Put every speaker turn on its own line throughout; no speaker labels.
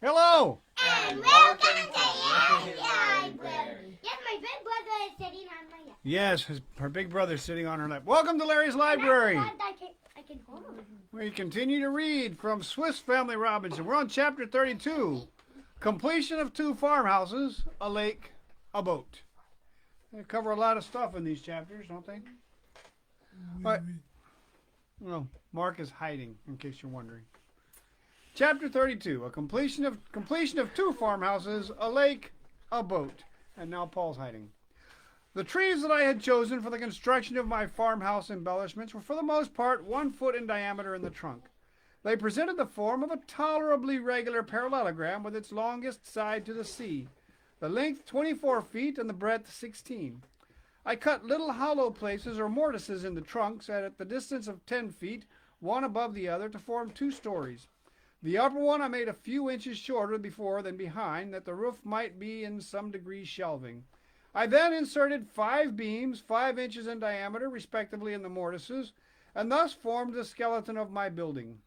Hello!
And welcome to Larry's Library. Yes, my big brother is sitting on my lap.
Yes, her big brother's sitting on her lap. Welcome to Larry's Library.
I can hold him.
We continue to read from Swiss Family Robinson. We're on chapter 32. Completion of 2 farmhouses, a lake, a boat. They cover a lot of stuff in these chapters, don't they? All right. No, Mark is hiding, in case you're wondering. Chapter 32, a completion of 2 farmhouses, a lake, a boat. And now Paul's hiding. The trees that I had chosen for the construction of my farmhouse embellishments were for the most part 1 foot in diameter in the trunk. They presented the form of a tolerably regular parallelogram with its longest side to the sea, the length 24 feet and the breadth 16. I cut little hollow places or mortises in the trunks at the distance of 10 feet, one above the other, to form 2 stories. The upper one I made a few inches shorter before than behind, that the roof might be in some degree shelving. I then inserted 5 beams, 5 inches in diameter, respectively, in the mortises, and thus formed the skeleton of my building.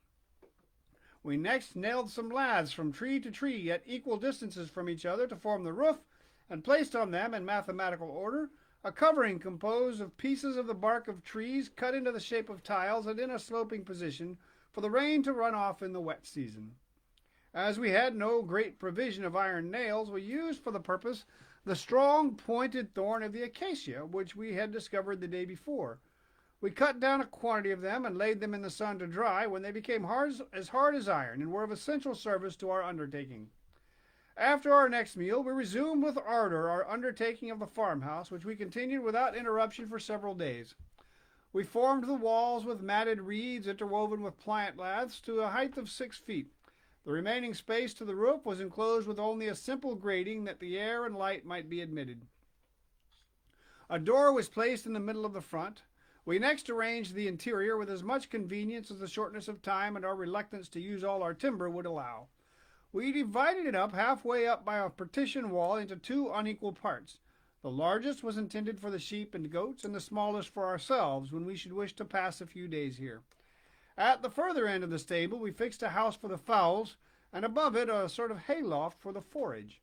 We next nailed some laths from tree to tree at equal distances from each other to form the roof, and placed on them, in mathematical order, a covering composed of pieces of the bark of trees cut into the shape of tiles and in a sloping position for the rain to run off in the wet season. As we had no great provision of iron nails, we used for the purpose the strong pointed thorn of the acacia, which we had discovered the day before. We cut down a quantity of them and laid them in the sun to dry, when they became hard as iron and were of essential service to our undertaking. After our next meal, we resumed with ardor our undertaking of the farmhouse, which we continued without interruption for several days. We formed the walls with matted reeds interwoven with pliant laths to a height of 6 feet. The remaining space to the roof was enclosed with only a simple grating that the air and light might be admitted. A door was placed in the middle of the front. We next arranged the interior with as much convenience as the shortness of time and our reluctance to use all our timber would allow. We divided it up halfway up by a partition wall into 2 unequal parts. The largest was intended for the sheep and goats, and the smallest for ourselves when we should wish to pass a few days here. At the further end of the stable we fixed a house for the fowls, and above it a sort of hayloft for the forage.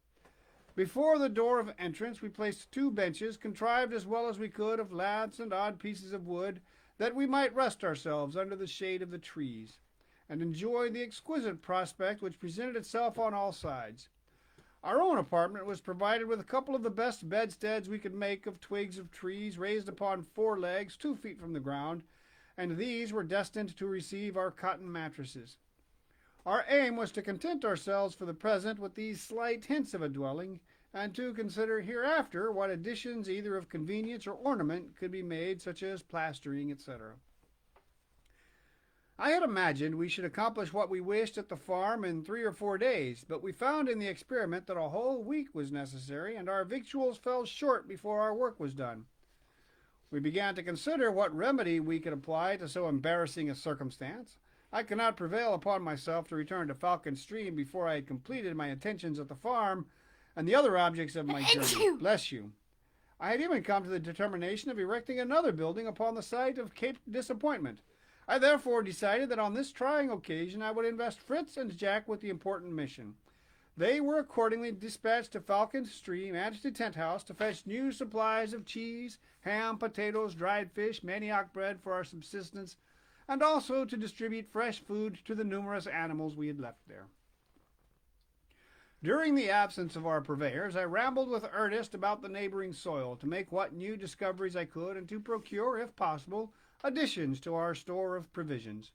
Before the door of entrance we placed 2 benches, contrived as well as we could of laths and odd pieces of wood, that we might rest ourselves under the shade of the trees, and enjoy the exquisite prospect which presented itself on all sides. Our own apartment was provided with a couple of the best bedsteads we could make of twigs of trees raised upon 4 legs 2 feet from the ground, and these were destined to receive our cotton mattresses. Our aim was to content ourselves for the present with these slight hints of a dwelling, and to consider hereafter what additions either of convenience or ornament could be made, such as plastering, etc. I had imagined we should accomplish what we wished at the farm in 3 or 4 days, but we found in the experiment that a whole week was necessary, and our victuals fell short before our work was done. We began to consider what remedy we could apply to so embarrassing a circumstance. I could not prevail upon myself to return to Falcon Stream before I had completed my attentions at the farm and the other objects of my journey. Bless you. I had even come to the determination of erecting another building upon the site of Cape Disappointment. I therefore decided that on this trying occasion I would invest Fritz and Jack with the important mission. They were accordingly dispatched to Falcon Stream and to Tent House to fetch new supplies of cheese, ham, potatoes, dried fish, manioc bread for our subsistence, and also to distribute fresh food to the numerous animals we had left there. During the absence of our purveyors, I rambled with Ernest about the neighboring soil to make what new discoveries I could, and to procure, if possible, additions to our store of provisions.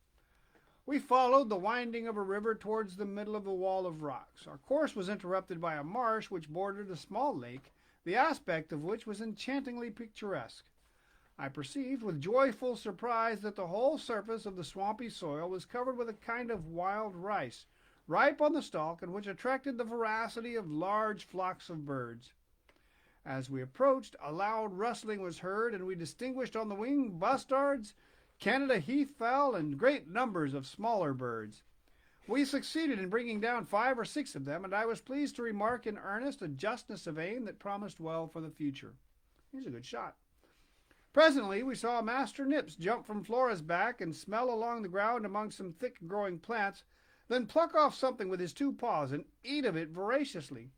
We followed the winding of a river towards the middle of the wall of rocks. Our course was interrupted by a marsh which bordered a small lake, the aspect of which was enchantingly picturesque. I perceived with joyful surprise that the whole surface of the swampy soil was covered with a kind of wild rice, ripe on the stalk, and which attracted the voracity of large flocks of birds. As we approached, a loud rustling was heard, and we distinguished on the wing bustards, Canada heath-fowl, and great numbers of smaller birds. We succeeded in bringing down 5 or 6 of them, and I was pleased to remark in Ernest a justness of aim that promised well for the future. He's a good shot. Presently we saw Master Nips jump from Flora's back and smell along the ground among some thick-growing plants then pluck off something with his 2 paws and eat of it voraciously.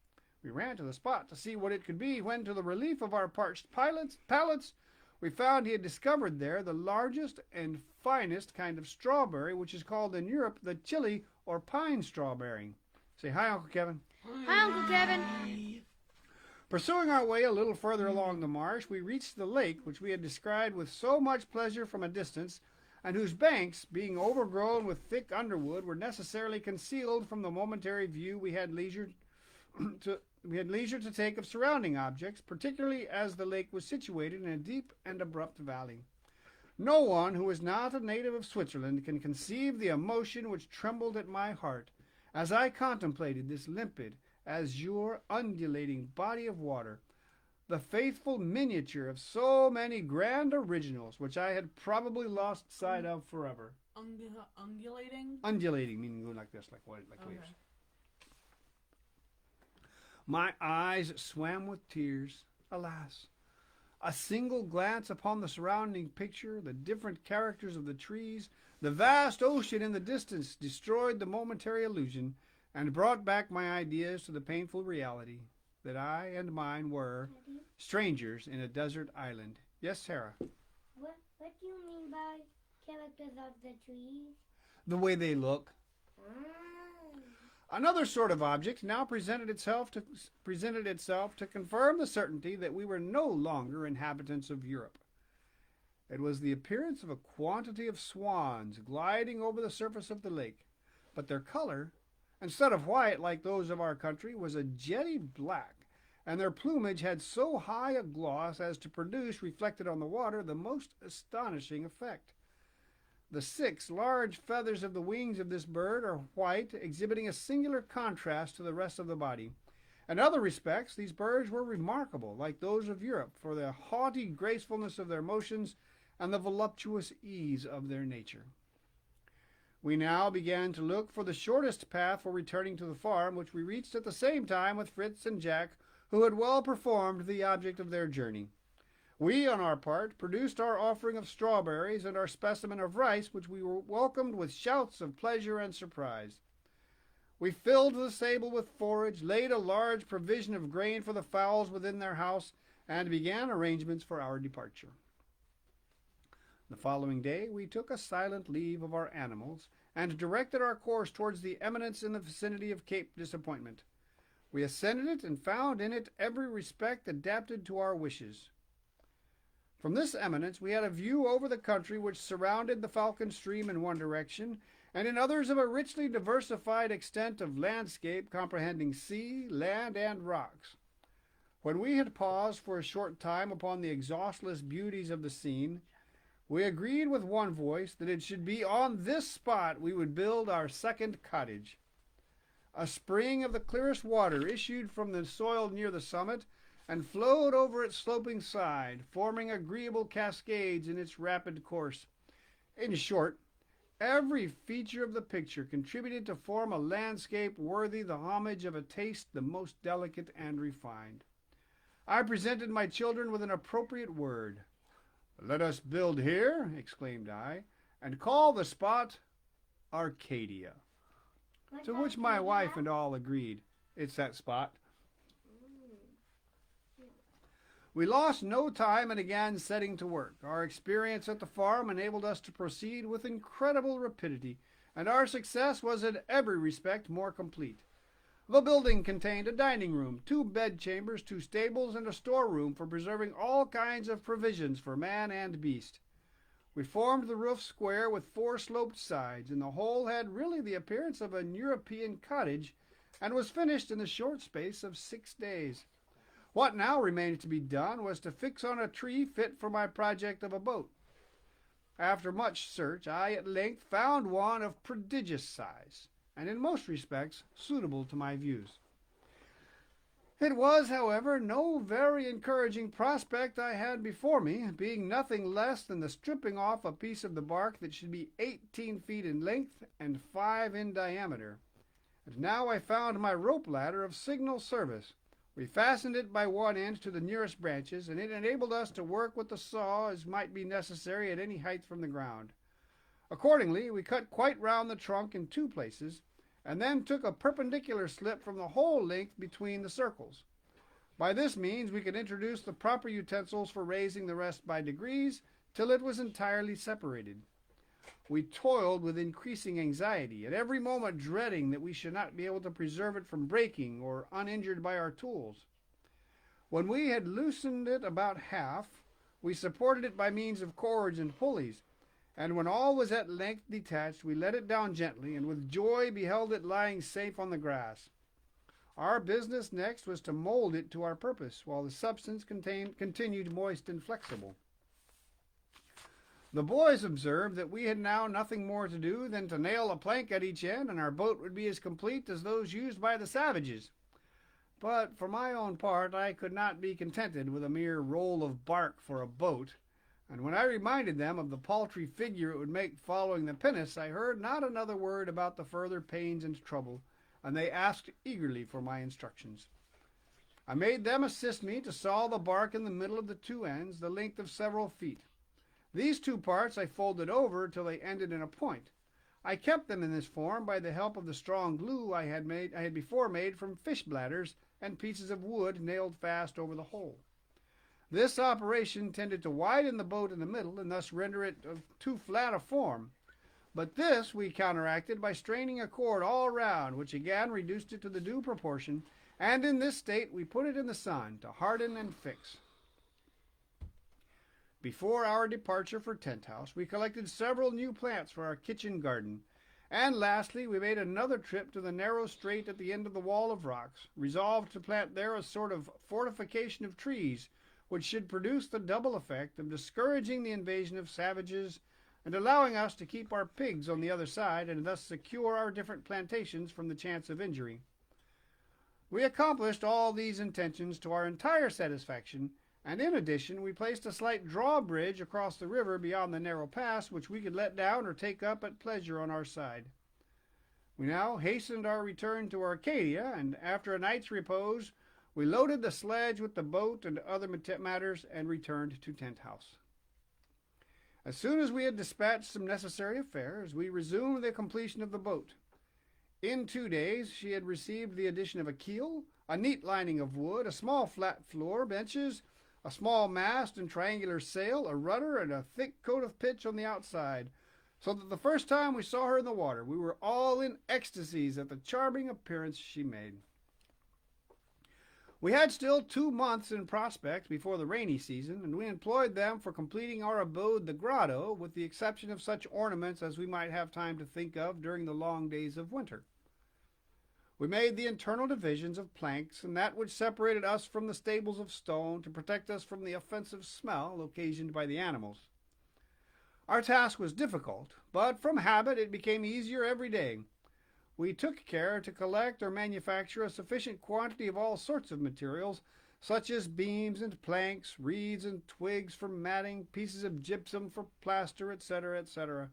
We ran to the spot to see what it could be, when, to the relief of our parched palates, we found he had discovered there the largest and finest kind of strawberry, which is called in Europe the chili or pine strawberry. Say hi, Uncle Kevin.
Hi, Uncle Kevin.
Pursuing our way a little further along the marsh, we reached the lake which we had described with so much pleasure from a distance, and whose banks, being overgrown with thick underwood, were necessarily concealed from the momentary view we had leisure to take of surrounding objects, particularly as the lake was situated in a deep and abrupt valley. No one who is not a native of Switzerland can conceive the emotion which trembled at my heart as I contemplated this limpid, azure, undulating body of water, the faithful miniature of so many grand originals which I had probably lost sight of forever.
Undulating?
Undulating, meaning going like this, like waves. My eyes swam with tears. Alas, a single glance upon the surrounding picture, the different characters of the trees, the vast ocean in the distance, destroyed the momentary illusion and brought back my ideas to the painful reality that I and mine were strangers in a desert island. Yes, Sarah?
What do you mean by characters of the trees?
The way they look. Another sort of object now presented itself to confirm the certainty that we were no longer inhabitants of Europe. It was the appearance of a quantity of swans gliding over the surface of the lake, but their color, instead of white like those of our country, was a jetty black, and their plumage had so high a gloss as to produce, reflected on the water, the most astonishing effect. The 6 large feathers of the wings of this bird are white, exhibiting a singular contrast to the rest of the body. In other respects, these birds were remarkable, like those of Europe, for the haughty gracefulness of their motions and the voluptuous ease of their nature. We now began to look for the shortest path for returning to the farm, which we reached at the same time with Fritz and Jack, who had well performed the object of their journey. We, on our part, produced our offering of strawberries and our specimen of rice, which we were welcomed with shouts of pleasure and surprise. We filled the stable with forage, laid a large provision of grain for the fowls within their house, and began arrangements for our departure. The following day we took a silent leave of our animals, and directed our course towards the eminence in the vicinity of Cape Disappointment. We ascended it, and found in it every respect adapted to our wishes. From this eminence we had a view over the country which surrounded the Falcon Stream in one direction, and in others of a richly diversified extent of landscape comprehending sea, land, and rocks. When we had paused for a short time upon the exhaustless beauties of the scene, we agreed with one voice that it should be on this spot we would build our second cottage. A spring of the clearest water issued from the soil near the summit, and flowed over its sloping side, forming agreeable cascades in its rapid course. In short, every feature of the picture contributed to form a landscape worthy the homage of a taste the most delicate and refined. I presented my children with an appropriate word. "Let us build here," exclaimed I, "and call the spot Arcadia." To which my wife and all agreed. It's that spot. We lost no time in again setting to work. Our experience at the farm enabled us to proceed with incredible rapidity, and our success was in every respect more complete. The building contained a dining room, 2 bedchambers, 2 stables, and a storeroom for preserving all kinds of provisions for man and beast. We formed the roof square with 4 sloped sides, and the whole had really the appearance of an European cottage, and was finished in the short space of 6 days. What now remained to be done was to fix on a tree fit for my project of a boat. After much search, I at length found one of prodigious size, and in most respects suitable to my views. It was, however, no very encouraging prospect I had before me, being nothing less than the stripping off a piece of the bark that should be 18 feet in length and 5 in diameter. And now I found my rope ladder of signal service. We fastened it by one end to the nearest branches, and it enabled us to work with the saw as might be necessary at any height from the ground. Accordingly, we cut quite round the trunk in 2 places, and then took a perpendicular slip from the whole length between the circles. By this means we could introduce the proper utensils for raising the rest by degrees till it was entirely separated. We toiled with increasing anxiety, at every moment dreading that we should not be able to preserve it from breaking or uninjured by our tools. When we had loosened it about half, we supported it by means of cords and pulleys, and when all was at length detached, we let it down gently, and with joy beheld it lying safe on the grass. Our business next was to mold it to our purpose, while the substance continued moist and flexible. The boys observed that we had now nothing more to do than to nail a plank at each end, and our boat would be as complete as those used by the savages. But for my own part, I could not be contented with a mere roll of bark for a boat, and when I reminded them of the paltry figure it would make following the pinnace, I heard not another word about the further pains and trouble, and they asked eagerly for my instructions. I made them assist me to saw the bark in the middle of the two ends, the length of several feet. These two parts I folded over till they ended in a point. I kept them in this form by the help of the strong glue I had before made from fish bladders and pieces of wood nailed fast over the hole. This operation tended to widen the boat in the middle and thus render it of too flat a form. But this we counteracted by straining a cord all round, which again reduced it to the due proportion, and in this state we put it in the sun to harden and fix. Before our departure for Tent House, we collected several new plants for our kitchen garden, and lastly we made another trip to the narrow strait at the end of the wall of rocks, resolved to plant there a sort of fortification of trees, which should produce the double effect of discouraging the invasion of savages and allowing us to keep our pigs on the other side and thus secure our different plantations from the chance of injury. We accomplished all these intentions to our entire satisfaction, and in addition we placed a slight drawbridge across the river beyond the narrow pass, which we could let down or take up at pleasure on our side. We now hastened our return to Arcadia, and after a night's repose we loaded the sledge with the boat and other matters and returned to Tent House. As soon as we had dispatched some necessary affairs, we resumed the completion of the boat. In 2 days she had received the addition of a keel, a neat lining of wood, a small flat floor, benches, a small mast and triangular sail, a rudder, and a thick coat of pitch on the outside, so that the first time we saw her in the water we were all in ecstasies at the charming appearance she made. We had still 2 months in prospect before the rainy season, and we employed them for completing our abode, the grotto, with the exception of such ornaments as we might have time to think of during the long days of winter. We made the internal divisions of planks, and that which separated us from the stables of stone, to protect us from the offensive smell occasioned by the animals. Our task was difficult, but from habit it became easier every day. We took care to collect or manufacture a sufficient quantity of all sorts of materials, such as beams and planks, reeds and twigs for matting, pieces of gypsum for plaster, etc., etc.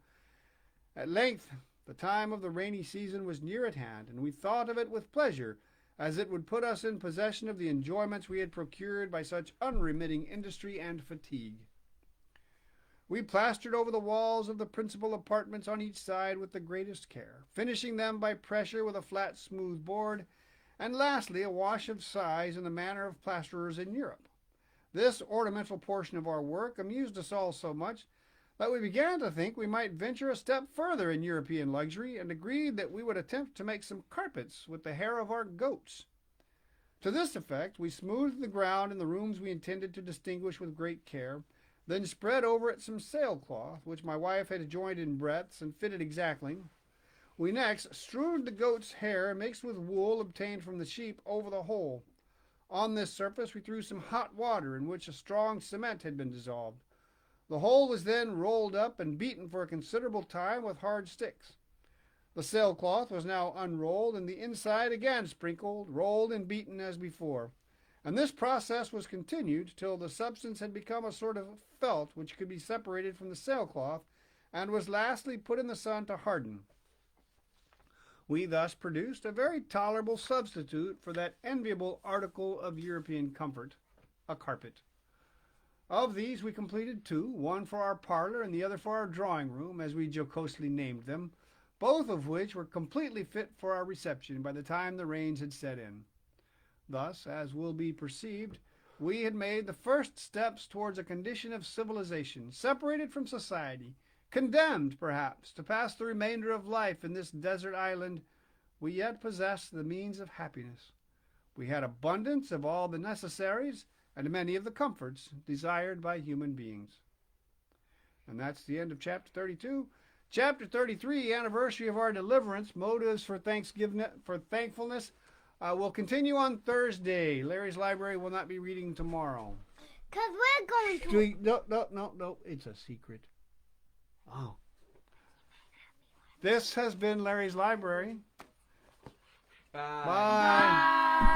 At length, the time of the rainy season was near at hand, and we thought of it with pleasure, as it would put us in possession of the enjoyments we had procured by such unremitting industry and fatigue. We plastered over the walls of the principal apartments on each side with the greatest care, finishing them by pressure with a flat smooth board, and lastly a wash of size in the manner of plasterers in Europe. This ornamental portion of our work amused us all so much that we began to think we might venture a step further in European luxury, and agreed that we would attempt to make some carpets with the hair of our goats. To this effect we smoothed the ground in the rooms we intended to distinguish with great care, then spread over it some sailcloth, which my wife had joined in breadths and fitted exactly. We next strewed the goat's hair mixed with wool obtained from the sheep over the whole. On this surface we threw some hot water in which a strong cement had been dissolved. The whole was then rolled up and beaten for a considerable time with hard sticks. The sailcloth was now unrolled and the inside again sprinkled, rolled, and beaten as before, and this process was continued till the substance had become a sort of felt which could be separated from the sailcloth, and was lastly put in the sun to harden. We thus produced a very tolerable substitute for that enviable article of European comfort, a carpet. Of these we completed 2, one for our parlor and the other for our drawing room, as we jocosely named them, both of which were completely fit for our reception by the time the rains had set in. Thus, as will be perceived, we had made the first steps towards a condition of civilization, separated from society, condemned, perhaps, to pass the remainder of life in this desert island. We yet possessed the means of happiness. We had abundance of all the necessaries and many of the comforts desired by human beings. And that's the end of chapter 32. Chapter 33, anniversary of our deliverance, motives for thankfulness, will continue on Thursday. Larry's Library will not be reading tomorrow.
Because we're going to...
No, it's a secret. Oh. This has been Larry's Library.
Bye.
Bye.